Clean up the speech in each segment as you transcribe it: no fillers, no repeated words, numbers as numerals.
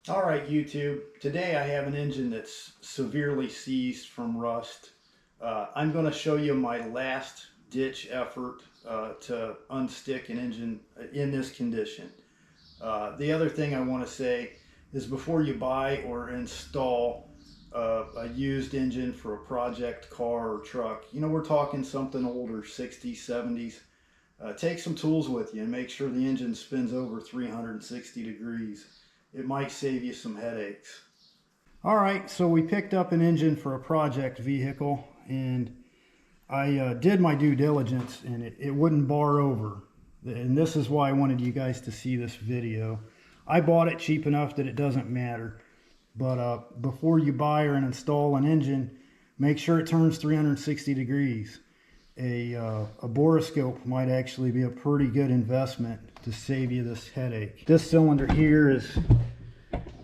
All right, YouTube. Today I have an engine that's severely seized from rust. I'm going to show you my last ditch effort to unstick an engine in this condition. The other thing I want to say is before you buy or install a used engine for a project car or truck, we're talking something older, 60s, 70s, take some tools with you and make sure the engine spins over 360 degrees. It might save you some headaches. All right, so we picked up an engine for a project vehicle, and I did my due diligence, and it wouldn't bar over. And this is why I wanted you guys to see this video. I bought it cheap enough that it doesn't matter. But before you buy or install an engine, make sure it turns 360 degrees. A borescope might actually be a pretty good investment to save you this headache. This cylinder here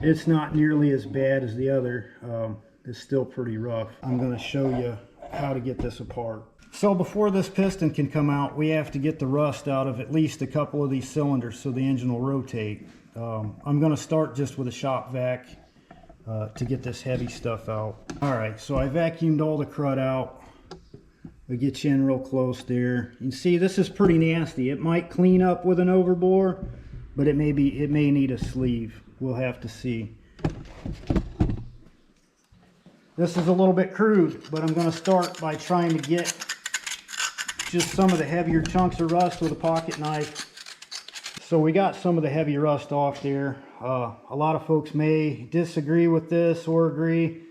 it's not nearly as bad as the other. It's still pretty rough. I'm going to show you how to get this apart. So before this piston can come out, we have to get the rust out of at least a couple of these cylinders so the engine will rotate. I'm going to start just with a shop vac to get this heavy stuff out. Alright, so I vacuumed all the crud out. We get you in real close there. You can see this is pretty nasty. It might clean up with an overbore, but it may need a sleeve. We'll have to see. This is a little bit crude, but I'm going to start by trying to get just some of the heavier chunks of rust with a pocket knife. So we got some of the heavy rust off there. A lot of folks may disagree with this or agree.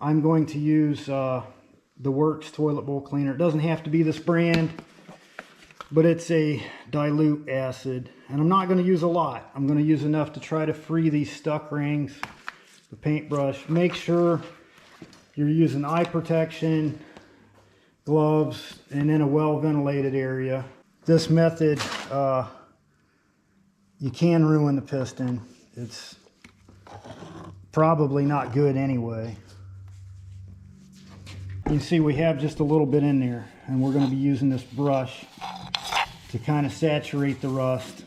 I'm going to use the Works toilet bowl cleaner. It doesn't have to be this brand, but it's a dilute acid, and I'm not going to use a lot. I'm going to use enough to try to free these stuck rings. The paintbrush, make sure you're using eye protection, gloves, and in a well ventilated area. This method, you can ruin the piston. It's probably not good anyway. You can see we have just a little bit in there, and we're going to be using this brush to kind of saturate the rust.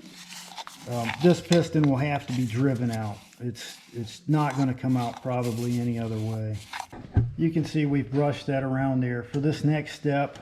This piston will have to be driven out. It's not going to come out probably any other way. You can see we've brushed that around there. For this next step,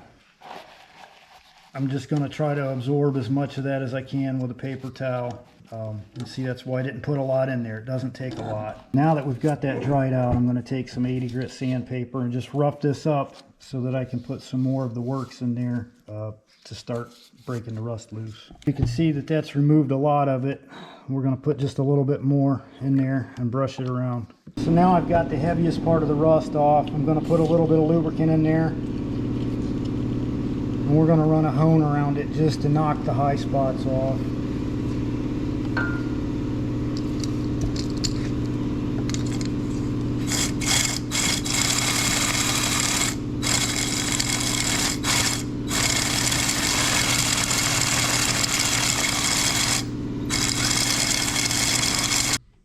I'm just going to try to absorb as much of that as I can with a paper towel. You see, that's why I didn't put a lot in there. It doesn't take a lot. Now that we've got that dried out, I'm going to take some 80 grit sandpaper and just rough this up so that I can put some more of the Works in there to start breaking the rust loose. You can see that that's removed a lot of it. We're going to put just a little bit more in there and brush it around. So now I've got the heaviest part of the rust off. I'm going to put a little bit of lubricant in there, and we're going to run a hone around it just to knock the high spots off.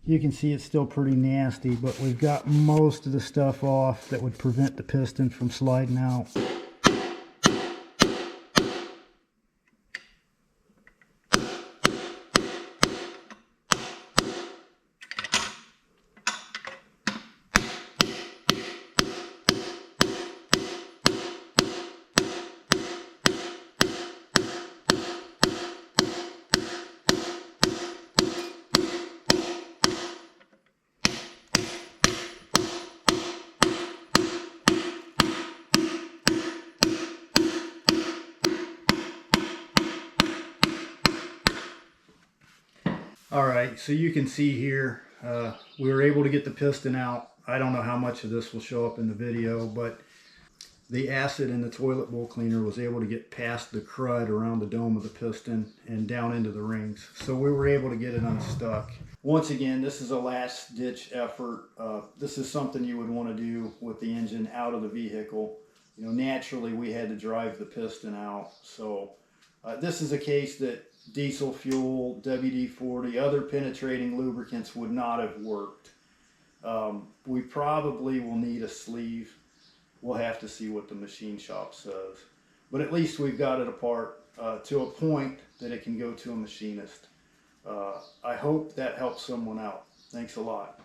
You can see it's still pretty nasty, but we've got most of the stuff off that would prevent the piston from sliding out. Alright, so you can see here, we were able to get the piston out. I don't know how much of this will show up in the video, but the acid in the toilet bowl cleaner was able to get past the crud around the dome of the piston and down into the rings. So we were able to get it unstuck. Once again, this is a last ditch effort. This is something you would want to do with the engine out of the vehicle. Naturally we had to drive the piston out. So this is a case that diesel fuel, WD-40, other penetrating lubricants would not have worked. We probably will need a sleeve. We'll have to see what the machine shop says. But at least we've got it apart to a point that it can go to a machinist. I hope that helps someone out. Thanks a lot.